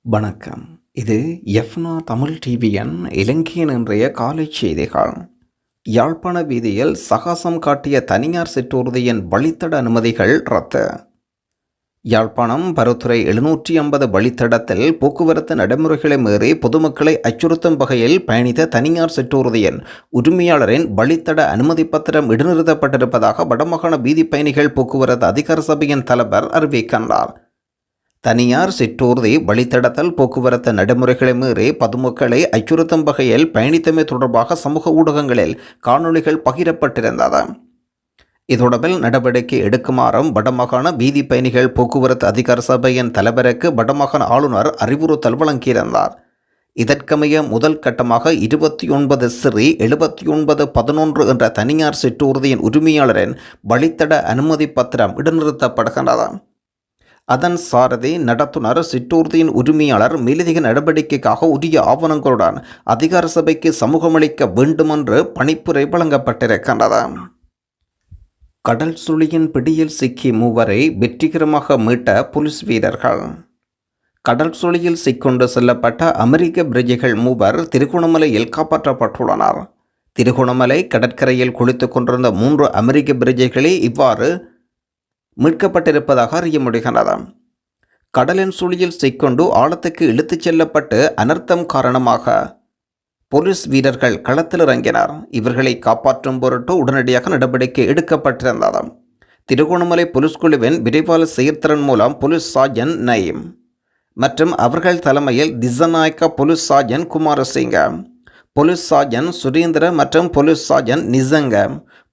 வணக்கம். இது எஃப்னா தமிழ் டிவியின் இலங்கையின் இன்றைய காலை செய்திகள். யாழ்ப்பாண வீதியில் சாகசம் காட்டிய தனியார் சிற்றூர்தியின் வழித்தட அனுமதிகள் ரத்து. யாழ்ப்பாணம் பருத்துறை 750 வழித்தடத்தில் போக்குவரத்து நடைமுறைகளை மீறி பொதுமக்களை அச்சுறுத்தும் வகையில் பயணித்த தனியார் சிற்றூர்தியின் உரிமையாளரின் வழித்தட அனுமதி பத்திரம் இடைநிறுத்தப்பட்டிருப்பதாக வடமாகாண வீதி பயணிகள் போக்குவரத்து அதிகார சபையின் தலைவர் அறிவிக்கின்றார். தனியார் சிற்றூர்தி வழித்தடத்தில் போக்குவரத்து நடைமுறைகளை மீறி பொதுமக்களை அச்சுறுத்தும் வகையில் பயணித்தமை தொடர்பாக சமூக ஊடகங்களில் காணொளிகள் பகிரப்பட்டிருந்தது. இதொடர்பில் நடவடிக்கை எடுக்குமாறும் வடமாகாண வீதி பயணிகள் போக்குவரத்து அதிகார சபையின் தலைவருக்கு வடமாகாண ஆளுநர் அறிவுறுத்தல் வழங்கியிருந்தார். இதற்கமைய முதல் கட்டமாக 29 சிறி 7911 என்ற தனியார் சிற்றூர்தியின் உரிமையாளரின் வழித்தட அனுமதி பத்திரம் இடைநிறுத்தப்படுகின்றது. அதன் சாரதி நடத்துனர் சிற்றூர்தியின் உரிமையாளர் மேலதிக நடவடிக்கைக்காக உரிய ஆவணங்களுடன் அதிகார சபைக்கு சமூகமளிக்க வேண்டுமென்று பணிப்புரை வழங்கப்பட்டிருக்கின்றது. கடல் சுழியின் பிடியில் சிக்கி மூவரை வெற்றிகரமாக மீட்ட போலீஸ் வீரர்கள். கடல் சுழியில் சிக்கொண்டு செல்லப்பட்ட அமெரிக்க பிரஜைகள் மூவர் திருகோணமலையில் காப்பாற்றப்பட்டுள்ளனர். திருகோணமலை கடற்கரையில் குளித்துக் கொண்டிருந்த 3 அமெரிக்க பிரஜைகளே இவ்வாறு மீட்கப்பட்டிருப்பதாக அறிய முடிகின்றது. கடலின் சுழியில் சிக்கொண்டு ஆழத்துக்கு இழுத்துச் செல்லப்பட்டு அனர்த்தம் காரணமாக போலீஸ் வீரர்கள் களத்தில் இறங்கினர். இவர்களை காப்பாற்றும் பொருட்டு உடனடியாக நடவடிக்கை எடுக்கப்பட்டிருந்தது. திருகோணமலை போலீஸ் குழுவின் விரைவான செயற்திறன் மூலம் போலீஸ் சார்ஜன் நயீம் மற்றும் அவர்கள் தலைமையில் Dissanayake police sergeant Kumarasinghe, police sergeant Surendra மற்றும் police sergeant Nissanka,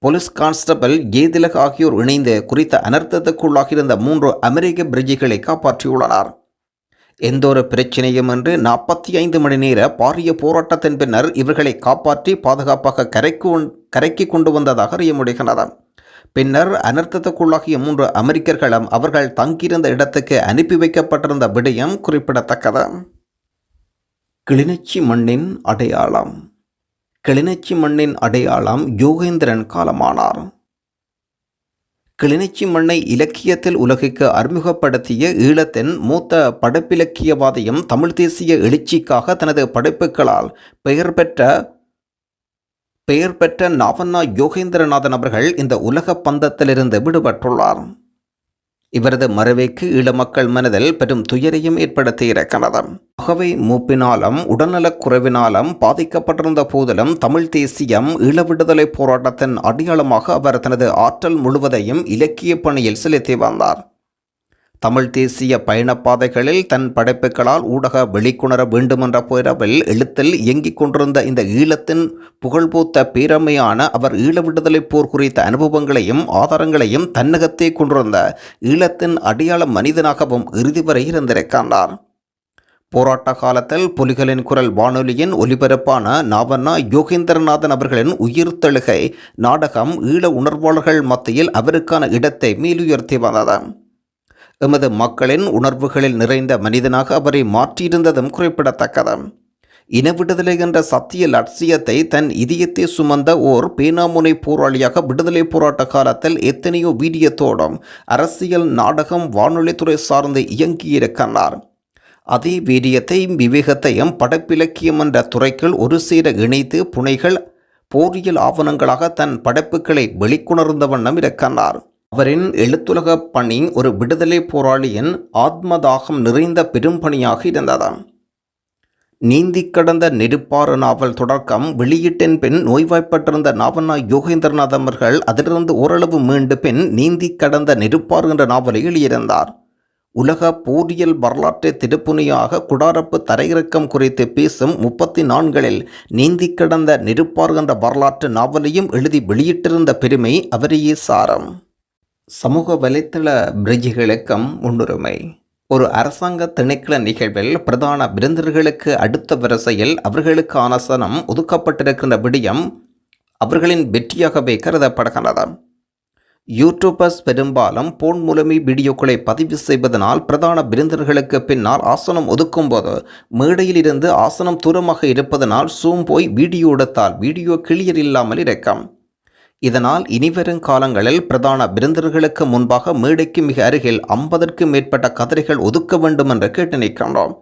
police constable ஏதிலக் ஆகியோர் இணைந்து குறித்த அனர்த்தத்துக்குள்ளாகியிருந்த 3 அமெரிக்க பிரஜைகளை காப்பாற்றியுள்ளனர். எந்தொரு பிரச்சனையும் என்று 45 மணி நேர பாரிய போராட்டத்தின் பின்னர் இவர்களை காப்பாற்றி பாதுகாப்பாக கரைக்கு கொண்டு வந்ததாக அறிய முடிகிறது. பின்னர் அனர்த்தத்துக்குள்ளாகிய 3 அமெரிக்கர்களும் அவர்கள் தங்கியிருந்த இடத்துக்கு அனுப்பி வைக்கப்பட்டிருந்த விடயம் குறிப்பிடத்தக்கது. கிளிநொச்சி மண்ணின் அடையாளம். கிளிநொச்சி மண்ணின் அடையாளம் யோகேந்திரன் காலமானார். கிளிநொச்சி மண்ணை இலக்கியத்தில் உலகுக்கு அறிமுகப்படுத்திய ஈழத்தின் மூத்த படைப்பிலக்கியவாதியும் தமிழ் தேசிய எழுச்சிக்காக தனது படைப்புகளால் பெயர் பெற்ற நாவண்ணா யோகேந்திரநாதன் அவர்கள் இந்த உலக பந்தத்திலிருந்து விடுபட்டுள்ளார். இவரது மறைவுக்கு ஈழ மக்கள் மனதில் பெரும் துயரையும் ஏற்படுத்தியிருக்கிறது. அகவை மூப்பினாலும் உடல்நலக் குறைவினாலும் பாதிக்கப்பட்டிருந்த போதிலும் தமிழ் தேசியம் ஈழ விடுதலை போராட்டத்தின் அடையாளமாக அவர் தனது ஆற்றல் முழுவதையும் இலக்கிய பணியில் செலுத்தி வந்தார். தமிழ் தேசிய பயணப்பாதைகளில் தன் படைப்புகளால் ஊடக வெளிக்கொணர வேண்டுமென்ற போராவில் எழுத்தில் இயங்கிக் கொண்டிருந்த இந்த ஈழத்தின் புகழ்பூத்த பேரமையான அவர் ஈழ விடுதலை போர் குறித்த அனுபவங்களையும் ஆதாரங்களையும் தன்னகத்தே கொண்டிருந்த ஈழத்தின் அடையாள மனிதனாகவும் இறுதி வரை இருந்திருக்கின்றார். போராட்ட காலத்தில் புலிகளின் குரல் வானொலியின் ஒலிபரப்பான நாவண்ணா யோகேந்திரநாதன் அவர்களின் உயிர்த்தெழுகை நாடகம் ஈழ உணர்வாளர்கள் மத்தியில் அவருக்கான இடத்தை மேலுயர்த்தி வந்தது. எமது மக்களின் உணர்வுகளில் நிறைந்த மனிதனாக அவரை மாற்றியிருந்ததும் குறிப்பிடத்தக்கது. இன விடுதலை என்ற சத்திய லட்சியத்தை தன் இதயத்தை சுமந்த ஓர் பேனாமுனை போராளியாக விடுதலை போராட்ட காலத்தில் எத்தனையோ வீரியத்தோடும் அரசியல் நாடகம் வானொலித்துறை சார்ந்து இயங்கியிருக்கிறார். அதே வீரியத்தையும் விவேகத்தையும் படைப்பிலக்கியம் என்ற துறைக்குள் ஒரு சேர இணைத்து புனைகள் போரியல் ஆவணங்களாக தன் படைப்புகளை வெளிக்கொணர்ந்த வண்ணம் இருக்கிறார். அவரின் எழுத்துலக பணி ஒரு விடுதலை போராளியின் ஆத்மதாகம் நிறைந்த பெரும்பணியாக இருந்தது. நீந்தி கடந்த நெருப்பாறு நாவல் தொடக்கம் வெளியீட்டின் பின் நோய்வாய்ப்பட்டிருந்த நாவண்ணா யோகேந்திரநாதன் அவர்கள் அதிலிருந்து ஓரளவு மீண்டு பின் நீந்தி கடந்த நெருப்பாறு என்ற நாவலை எழுதியிருந்தார். உலக போரியல் வரலாற்றை திருப்புனையாக குடாரப்பு தரையிறக்கம் குறித்து பேசும் 34களில் நீந்தி கடந்த நெருப்பாறு என்ற வரலாற்று நாவலையும் எழுதி வெளியிட்டிருந்த பெருமை அவரையே சாரம். சமூக வலைத்தள பிரஜைகளுக்கும் முன்னுரிமை. ஒரு அரசாங்க திணைக்கள நிகழ்வில் பிரதான விருந்தினர்களுக்கு அடுத்த வரிசையில் அவர்களுக்கு ஆசனம் ஒதுக்கப்பட்டிருக்கின்ற விடயம் அவர்களின் வெற்றியாகவே கருதப்படுகின்றது. யூடியூபர்ஸ் பெரும்பாலும் போன் மூலமே வீடியோக்களை பதிவு செய்வதனால் பிரதான விருந்தினர்களுக்கு பின்னால் ஆசனம் ஒதுக்கும்போது மேடையில் இருந்து ஆசனம் தூரமாக இருப்பதனால் சூம் போய் வீடியோ எடுத்தால் வீடியோ கிளியர் இல்லாமல் இருக்கும். இதனால் இனிவரும் காலங்களில் பிரதான விருந்தினர்களுக்கு முன்பாக மேடைக்கு மிக அருகில் 50க்கும் மேற்பட்ட கதிரைகள் ஒதுக்க வேண்டும் என்று கேட்டு நிற்கின்றோம்.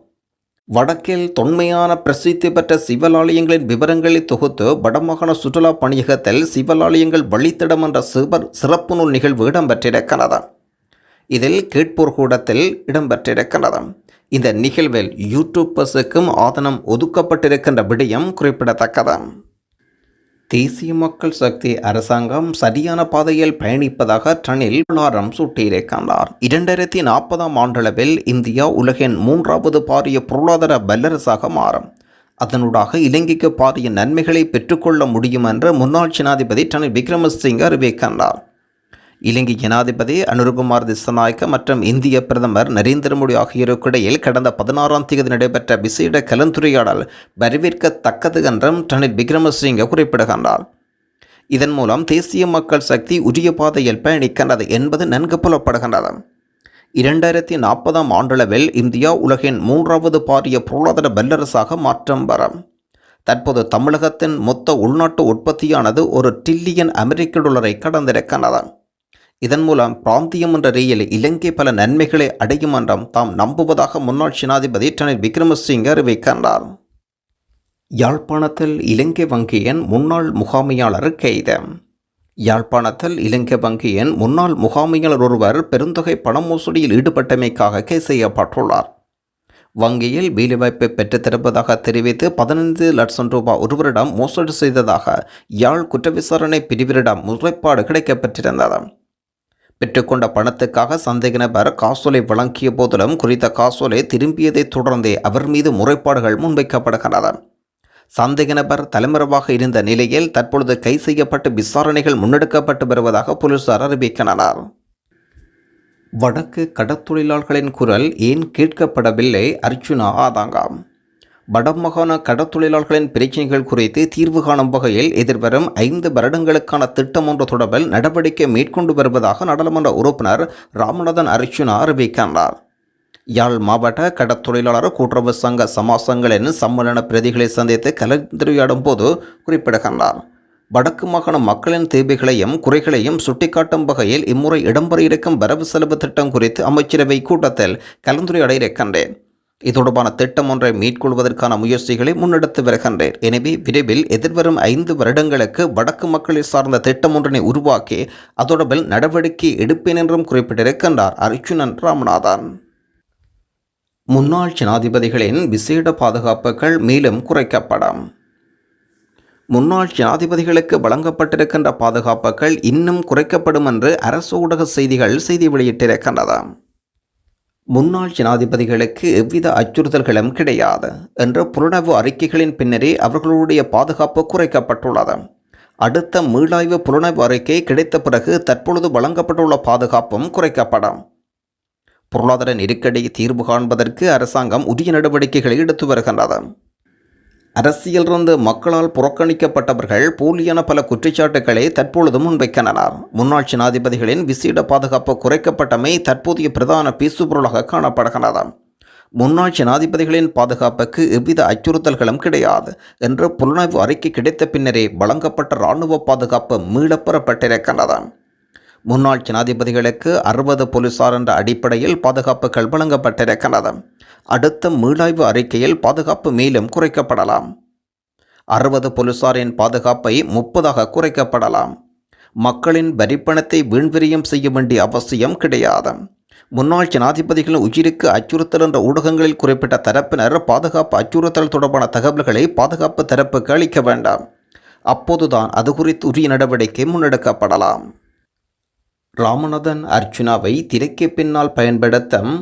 வடக்கில் தொன்மையான பிரசித்தி பெற்ற சிவலாலயங்களின் விவரங்களை தொகுத்து வடமாகாண சுற்றுலா பணியகத்தில் சிவலாலயங்கள் வழித்தடம் என்ற சிறப்பு நூல் நிகழ்வு இடம்பெற்றிருக்கிறது. இதில் கேட்போர் கூடத்தில் இடம்பெற்றிருக்கிறது. இந்த நிகழ்வில் யூடியூபர்ஸுக்கும் ஆதனம் ஒதுக்கப்பட்டிருக்கின்ற விடயம் குறிப்பிடத்தக்கது. தேசிய மக்கள் சக்தி அரசாங்கம் சரியான பாதையில் பயணிப்பதாக ரணில் புலாரம் சூட்டியிருக்கின்றார். 2040 ஆண்டளவில் இந்தியா உலகின் 3வது பாரிய பொருளாதார வல்லரசாக மாறும். அதனூடாக இலங்கைக்கு பாரிய நன்மைகளை பெற்றுக்கொள்ள முடியும் என்று முன்னாள் ஜனாதிபதி ரணில் விக்ரமசிங்க அறிவிக்கின்றார். இலங்கை ஜனாதிபதி அனுரகுமார் திசாநாயக்க மற்றும் இந்திய பிரதமர் நரேந்திர மோடி ஆகியோருக்கிடையில் கடந்த 16ஆம் தேதி நடைபெற்ற விசேட கலந்துரையாடல் வரவேற்கத்தக்கது என்றும் ரணில் விக்ரமசிங்க குறிப்பிடுகின்றார். இதன் மூலம் தேசிய மக்கள் சக்தி உரிய பாதையில் பயணிக்கின்றது என்பது நன்கு புலப்படுகின்றது. 2040 ஆண்டளவில் இந்தியா உலகின் 3வது பாரிய பொருளாதார வல்லரசாக மாற்றம் பெறும். தற்போது தமிழகத்தின் மொத்த உள்நாட்டு உற்பத்தியானது $1 டிரில்லியன் கடந்திருக்கின்றது. இதன் மூலம் பிராந்தியம் என்ற ரீதியில் இலங்கை பல நன்மைகளை அடையும் என்றும் தாம் நம்புவதாக முன்னாள் ஜனாதிபதி ரணில் விக்ரமசிங்க அறிவிக்கின்றார். யாழ்ப்பாணத்தில் இலங்கை வங்கியின் முன்னாள் முகாமையாளர் கைது. யாழ்ப்பாணத்தில் இலங்கை வங்கியின் முன்னாள் முகாமையாளர் ஒருவர் பெருந்தொகை பண மோசடியில் ஈடுபட்டமைக்காக கைது செய்யப்பட்டுள்ளார். வங்கியில் வேலைவாய்ப்பை பெற்றுத்தருவதாக தெரிவித்து 15 லட்சம் ரூபாய் ஒருவரிடம் மோசடி செய்ததாக யாழ் குற்ற விசாரணை பிரிவினரிடம் முறைப்பாடு கிடைக்கப்பெற்றிருந்தது. பெற்றுக்கொண்ட பணத்துக்காக சந்தேக நபர் காசோலை வழங்கிய போதிலும் குறித்த காசோலை திரும்பியதை தொடர்ந்தே அவர் மீது முறைப்பாடுகள் முன்வைக்கப்படுகின்றன. சந்தேக நபர் தலைமறைவாக இருந்த நிலையில் தற்பொழுது கைது செய்யப்பட்டு விசாரணைகள் முன்னெடுக்கப்பட்டு வருவதாக போலீசார் அறிவிக்கின்றனர். வடக்கு கடற்தொழிலாளர்களின் குரல் ஏன் கேட்கப்படவில்லை? அர்ச்சுனா ஆதங்கம். வடமாகாண கடற்தொழிலாளர்களின் பிரச்சினைகள் குறித்து தீர்வு காணும் வகையில் எதிர்வரும் 5 வருடங்களுக்கான திட்டம் ஒன்று தொடர்பில் நடவடிக்கை மேற்கொண்டு வருவதாக நாடாளுமன்ற உறுப்பினர் ராமநாதன் அர்ச்சுனா அறிவிக்கின்றார். யாழ் மாவட்ட கடற்தொழிலாளர் கூட்டுறவு சங்க சமாசங்களின் சம்மேளன பிரதிகளை சந்தித்து கலந்துரையாடும் போது குறிப்பிடுகின்றார். வடக்கு மாகாண மக்களின் தேவைகளையும் குறைகளையும் சுட்டிக்காட்டும் வகையில் இம்முறை இடம்பெற இருக்கும் வரவு செலவு திட்டம் குறித்து அமைச்சரவை கூட்டத்தில் கலந்துரையாட இருக்கின்றேன். இது தொடர்பான திட்டம் ஒன்றை மேற்கொள்வதற்கான முயற்சிகளை முன்னெடுத்து வருகின்றேன். எனவே விரைவில் எதிர்வரும் 5 வருடங்களுக்கு வடக்கு மக்களை சார்ந்த திட்டம் ஒன்றினை உருவாக்கி அதொடர்பில் நடவடிக்கை எடுப்பேன் என்றும் குறிப்பிட்டிருக்கின்றார் அர்ச்சுனன் ராமநாதன். முன்னாள் ஜனாதிபதிகளின் விசேட பாதுகாப்புகள் மேலும் குறைக்கப்படும். முன்னாள் ஜனாதிபதிகளுக்கு வழங்கப்பட்டிருக்கின்ற பாதுகாப்புகள் இன்னும் குறைக்கப்படும் என்று அரசு ஊடக செய்திகள் செய்தி வெளியிட்டிருக்கின்றன. முன்னாள் ஜனாதிபதிகளுக்கு எவ்வித அச்சுறுத்தல்களும் கிடையாது என்ற புலனாய்வு அறிக்கைகளின் பின்னரே அவர்களுடைய பாதுகாப்பு குறைக்கப்பட்டுள்ளது. அடுத்த மீளாய்வு புலனாய்வு அறிக்கை கிடைத்த பிறகு தற்பொழுது வழங்கப்பட்டுள்ள பாதுகாப்பும் குறைக்கப்படும். பொருளாதார நெருக்கடியை தீர்வு காண்பதற்கு அரசாங்கம் உரிய நடவடிக்கைகளை எடுத்து வருகின்றது. அரசியலிருந்து மக்களால் புறக்கணிக்கப்பட்டவர்கள் போலியான பல குற்றச்சாட்டுக்களை தற்பொழுது முன்வைக்கின்றனர். முன்னாள் ஜனாதிபதிகளின் விசேட பாதுகாப்பு குறைக்கப்பட்டமை தற்போதைய பிரதான பேசுபொருளாக காணப்படுகிறது. முன்னாள் ஜனாதிபதிகளின் பாதுகாப்புக்கு எவ்வித அச்சுறுத்தல்களும் கிடையாது என்று புலனாய்வு அறிக்கை கிடைத்த பின்னரே வழங்கப்பட்ட இராணுவ பாதுகாப்பு மீளப்பெறப்பட்டிருக்கின்றது. முன்னாள் ஜனாதிபதிகளுக்கு 60 போலீசார் என்ற அடிப்படையில் பாதுகாப்புகள் வழங்கப்பட்டிருக்கின்றது. அடுத்த மீளாய்வு அறிக்கையில் பாதுகாப்பு மேலும் குறைக்கப்படலாம். 60 போலீசாரின் பாதுகாப்பை 30 குறைக்கப்படலாம். மக்களின் வரிப்பணத்தை வீண்விரியம் செய்ய வேண்டிய அவசியம் கிடையாது. முன்னாள் ஜனாதிபதிகளின் உயிருக்கு அச்சுறுத்தல் என்ற ஊடகங்களில் குறிப்பிட்ட தரப்பினர் பாதுகாப்பு அச்சுறுத்தல் தொடர்பான தகவல்களை பாதுகாப்பு தரப்புக்கு அளிக்க வேண்டாம். அப்போதுதான் அது குறித்து உரிய நடவடிக்கை முன்னெடுக்கப்படலாம். ராமநாதன் அர்ச்சுனாவை திரைக்கு பின்னால் பயன்படுத்தும்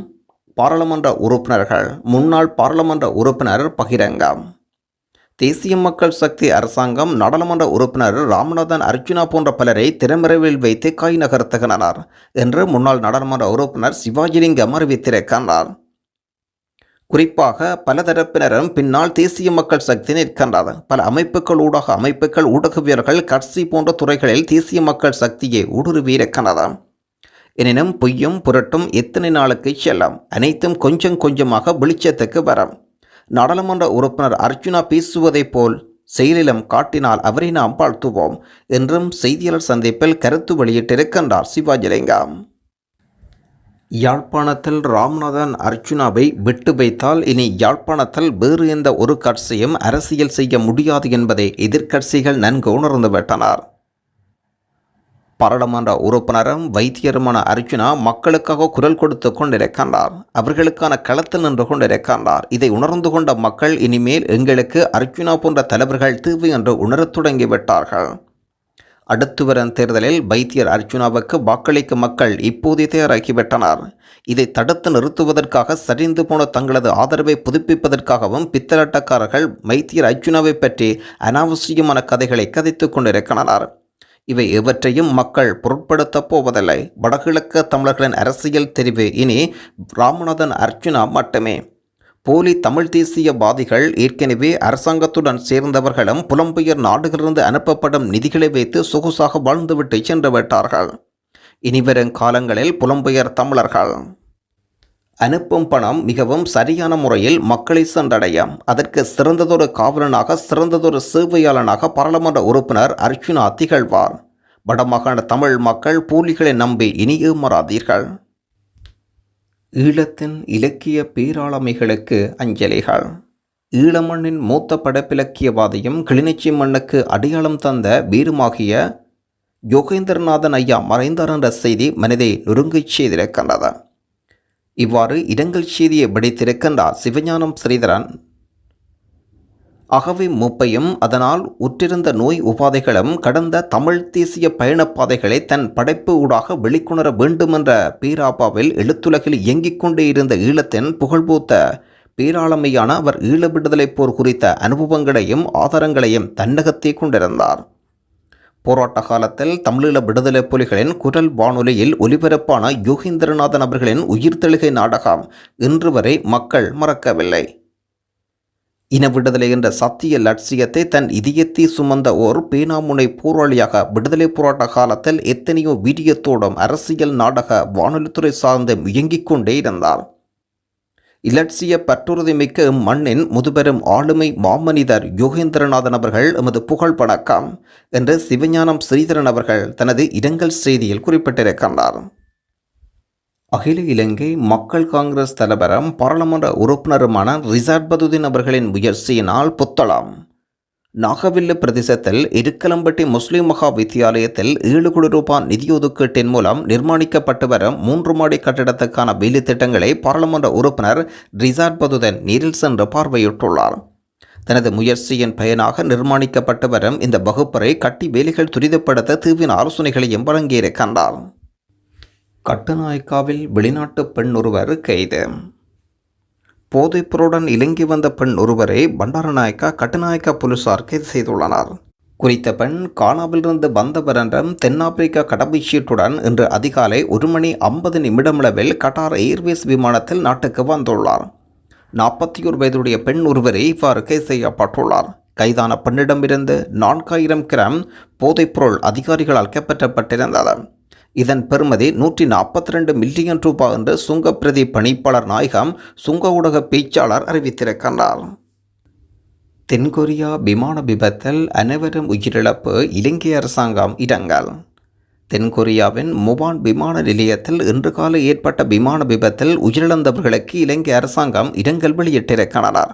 பாராளுமன்ற உறுப்பினர்கள். முன்னாள் பாராளுமன்ற உறுப்பினர் பகிரங்கம். தேசிய மக்கள் சக்தி அரசாங்கம் நாடாளுமன்ற உறுப்பினர் ராமநாதன் அர்ச்சுனா போன்ற பலரை திரைமறைவில் வைத்து காய் நகர்த்துகின்றனர் என்று முன்னாள் நாடாளுமன்ற உறுப்பினர் சிவாஜிலிங்கம் அறிவித்திருக்கின்றார். குறிப்பாக பல தரப்பினரும் பின்னால் தேசிய மக்கள் சக்தி நிற்கின்றது. பல அமைப்புகள் ஊடகவியல்கள் கட்சி போன்ற துறைகளில் தேசிய மக்கள் சக்தியை ஊடுருவியிருக்கின்றது. எனினும் பொய்யும் புரட்டும் எத்தனை நாளுக்கு செல்லும்? அனைத்தும் கொஞ்சம் கொஞ்சமாக வெளிச்சத்துக்கு வரும். நாடாளுமன்ற உறுப்பினர் அர்ச்சுனா பேசுவதைப் போல் செயலிலும் காட்டினால் அவரை நாம் வாழ்த்துவோம் என்றும் செய்தியாளர் சந்திப்பில் கருத்து வெளியிட்டிருக்கின்றார் சிவாஜிலிங்கம். யாழ்ப்பாணத்தில் ராமநாதன் அர்ச்சுனாவை விட்டு வைத்தால் இனி யாழ்ப்பாணத்தில் வேறு எந்த ஒரு கட்சியும் அரசியல் செய்ய முடியாது என்பதை எதிர்க்கட்சிகள் நன்கு உணர்ந்துவிட்டனர். பாராளுமன்ற உறுப்பினரும் வைத்தியருமான அர்ச்சுனா மக்களுக்காக குரல் கொடுத்து கொண்டிருக்கின்றார். அவர்களுக்கான களத்தில் நின்று கொண்டிருக்கின்றார். இதை உணர்ந்து கொண்ட மக்கள் இனிமேல் எங்களுக்கு அர்ச்சுனா போன்ற தலைவர்கள் தேவை என்று உணரத் தொடங்கிவிட்டார்கள். அடுத்து வரும் தேர்தலில் வைத்தியர் அர்ச்சுனாவுக்கு வாக்களிக்கும் மக்கள் இப்போதே தயாராகிவிட்டனர். இதை தடுத்து நிறுத்துவதற்காக சரிந்து போன தங்களது ஆதரவை புதுப்பிப்பதற்காகவும் பித்தலாட்டக்காரர்கள் வைத்தியர் அர்ச்சுனாவை பற்றி அனாவசியமான கதைகளை கதைத்துக் கொண்டிருக்கின்றனர். இவை எவற்றையும் மக்கள் பொருட்படுத்தப் போவதில்லை. வடகிழக்கு தமிழர்களின் அரசியல் தெரிவு இனி ராமநாதன் அர்ச்சுனா மட்டுமே. போலி தமிழ் தேசியவாதிகள் ஏற்கனவே அரசாங்கத்துடன் சேர்ந்தவர்களும் புலம்பெயர் நாடுகளிலிருந்து அனுப்பப்படும் நிதிகளை வைத்து சொகுசாக வாழ்ந்துவிட்டு சென்று விட்டார்கள். இனிவரும் காலங்களில் புலம்பெயர் தமிழர்கள் அனுப்பும் பணம் மிகவும் சரியான முறையில் மக்களை சென்றடையும். அதற்கு சிறந்ததொரு காவலனாக சிறந்ததொரு சேவையாளனாக பாராளுமன்ற உறுப்பினர் அர்ச்சுனா திகழ்வார். வடமாகாண தமிழ் மக்கள் போலிகளை நம்பி இனி ஏமாறாதீர்கள். ஈழத்தின் இலக்கிய பேராளுமைகளுக்கு அஞ்சலிகள். ஈழமண்ணின் மூத்த படைப்பிலக்கியவாதியும் கிளிநொச்சி மண்ணுக்கு அடையாளம் தந்த வீருமாகிய யோகேந்திரநாதன் ஐயா மறைந்தார் என்ற செய்தி மனதை நொறுங்கச் செய்திருக்கின்றது. இவ்வாறு இரங்கல் செய்தியை படித்திருக்கின்றார் சிவஞானம் ஸ்ரீதரன். அகவை மூப்பையும் அதனால் உற்றிருந்த நோய் உபாதைகளும் கடந்த தமிழ் தேசிய பயணப்பாதைகளை தன் படைப்பு ஊடாக வெளிக்கொணர வேண்டுமென்ற பேராபாவில் எழுத்துலகில் இயங்கிக் கொண்டே இருந்த ஈழத்தின் புகழ்பூத்த பேராளமையான அவர் ஈழ விடுதலை போர் குறித்த அனுபவங்களையும் ஆதாரங்களையும் தன்னகத்தே கொண்டிருந்தார். போராட்ட காலத்தில் தமிழீழ விடுதலை புலிகளின் குரல் வானொலியில் ஒலிபரப்பான யோகேந்திரநாதன் அவர்களின் உயிர்த்தெழுகை நாடகம் இன்று வரை மக்கள் மறக்கவில்லை. இன விடுதலை என்ற சத்திய லட்சியத்தை தன் இதயத்தை சுமந்த ஓர் பேனாமுனை போராளியாக விடுதலை போராட்ட காலத்தில் எத்தனையோ வீரியத்தோடும் அரசியல் நாடக வானொலித்துறை சார்ந்து இயங்கிக் கொண்டே இருந்தார். இலட்சிய பற்றுறுதிமிக்க இம்மண்ணின் முதுபெரும் ஆளுமை மாமனிதர் யோகேந்திரநாதன் அவர்கள் எமது புகழ் வணக்கம் என்று சிவஞானம் ஸ்ரீதரன் அவர்கள் தனது இரங்கல் செய்தியில் குறிப்பிட்டிருக்கின்றார். அகில இலங்கை மக்கள் காங்கிரஸ் தலைவரும் பாராளுமன்ற உறுப்பினருமான ரிசாட் பதுதீன் அவர்களின் முயற்சியினால் புத்தளம் நாகவில்லு பிரதேசத்தில் இருக்கலம்பட்டி முஸ்லிம் மகா வித்தியாலயத்தில் 7 கோடி ரூபாய் நிதி ஒதுக்கீட்டின் மூலம் நிர்மாணிக்கப்பட்டு வரும் 3 மாடி கட்டிடத்துக்கான வேலை திட்டங்களை பாராளுமன்ற உறுப்பினர் ரிசாட் பதுதீன் நேரில் சென்று பார்வையிட்டுள்ளார். தனது முயற்சியின் பயனாக நிர்மாணிக்கப்பட்டு வரும் இந்த வகுப்பறை கட்டி வேலைகள் துரிதப்படுத்த தீவிர ஆலோசனைகளையும் வழங்கியிருக்கின்றார். கட்டுநாயக்காவில் வெளிநாட்டு பெண் ஒருவர் கைது. போதைப்பொருளுடன் இலங்கை வந்த பெண் ஒருவரை பண்டாரநாயக்கா கட்டுநாயக்கா போலீசார் கைது செய்துள்ளனர். குறித்த பெண் கானாவிலிருந்து வந்தவர் என்றும் தென்னாப்பிரிக்கா கடமைச்சீட்டுடன் இன்று அதிகாலை 1:50 கட்டார் ஏர்வேஸ் விமானத்தில் நாட்டுக்கு வந்துள்ளார். 41 வயதுடைய பெண் ஒருவரை இவ்வாறு கைது செய்யப்பட்டுள்ளார். கைதான பெண்ணிடமிருந்து 4000 கிராம் போதைப்பொருள் அதிகாரிகளால் கைப்பற்றப்பட்டிருந்தது. இதன் பெறுமதி 142 மில்லியன் ரூபாய் என்று சுங்கப்பிரதி பணிப்பாளர் நாயகம் சுங்க ஊடக பேச்சாளர் அறிவித்திருக்கின்றார். தென்கொரியா விமான விபத்தில் அனைவரும் உயிரிழப்பு, இலங்கை அரசாங்கம் இரங்கல். தென்கொரியாவின் முவான் விமான நிலையத்தில் இன்று காலை ஏற்பட்ட விமான விபத்தில் உயிரிழந்தவர்களுக்கு இலங்கை அரசாங்கம் இரங்கல் வெளியிட்டிருக்கின்றனர்.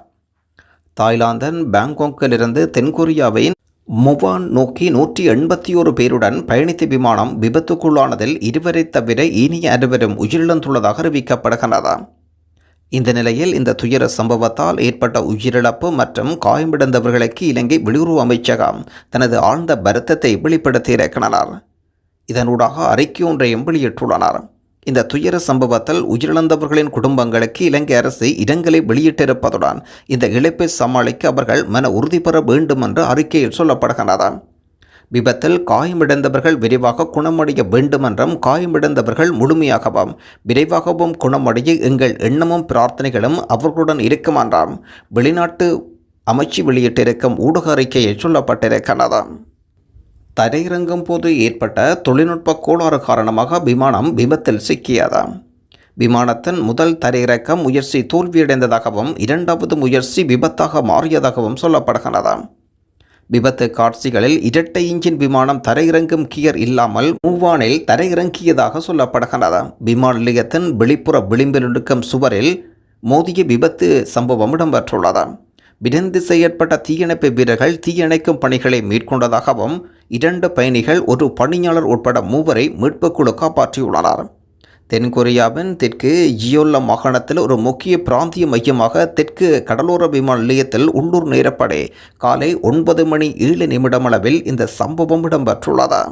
தாய்லாந்தின் பாங்காக்கிலிருந்து தென்கொரியாவின் முவான் நோக்கி 181 பேருடன் பயணித்த விமானம் விபத்துக்குள்ளானதில் 2 தவிர ஏனைய அனைவரும் உயிரிழந்துள்ளதாக அறிவிக்கப்படுகிறது. இந்த நிலையில் இந்த துயர சம்பவத்தால் ஏற்பட்ட உயிரிழப்பு மற்றும் காயமடைந்தவர்களுக்கு இலங்கை வெளியுறவு அமைச்சகம் தனது ஆழ்ந்த வருத்தத்தை வெளிப்படுத்தியிருக்கிறார். இதனூடாக அறிக்கை ஒன்றையும் வெளியிட்டுள்ளனர். இந்த துயர சம்பவத்தில் உயிரிழந்தவர்களின் குடும்பங்களுக்கு இலங்கை அரசு இரங்கலை வெளியிட்டிருப்பதுடன் இந்த இழப்பை சமாளிக்க அவர்கள் மன உறுதி பெற வேண்டும் என்று அறிக்கையில் சொல்லப்படுகிறது. விபத்தில் காயமடைந்தவர்கள் விரைவாக குணமடைய வேண்டுமென்றும் காயமடைந்தவர்கள் முழுமையாகவும் விரைவாகவும் குணமடைய எங்கள் எண்ணமும் பிரார்த்தனைகளும் அவர்களுடன் இருக்கும் என்றும் வெளிநாட்டு அமைச்சு வெளியிட்டிருக்கும் ஊடக அறிக்கையில் சொல்லப்பட்டிருக்கிறது. தரையிறங்கும் போது ஏற்பட்ட தொழில்நுட்ப கோளாறு காரணமாக விமானம் விபத்தில் சிக்கியது. விமானத்தின் முதல் தரையிறக்க முயற்சி தோல்வியடைந்ததாகவும் 2வது முயற்சி விபத்தாக மாறியதாகவும் சொல்லப்படுகிறது. விபத்து காட்சிகளில் இரட்டை இன்ஜின் விமானம் தரையிறங்கும் கியர் இல்லாமல் மூவானில் தரையிறங்கியதாக சொல்லப்படுகிறது. விமான நிலையத்தின் வெளிப்புற விளிம்பில் இருக்கும் சுவரில் மோதிய விபத்து சம்பவம் இடம்பெற்றுள்ளது. விரைந்து செயற்பட்ட தீயணைப்பு வீரர்கள் தீயணைக்கும் பணிகளை மேற்கொண்டதாகவும் 2 பயணிகள் ஒரு பணியாளர் உட்பட 3 மீட்புக் குழு காப்பாற்றியுள்ளனர். தென்கொரியாவின் தெற்கு ஜியோல்ல மாகாணத்தில் ஒரு முக்கிய பிராந்திய மையமாக தெற்கு கடலோர விமான நிலையத்தில் உள்ளூர் நேரப்படி காலை 9:07 அளவில் இந்த சம்பவம் இடம்பெற்றுள்ளது.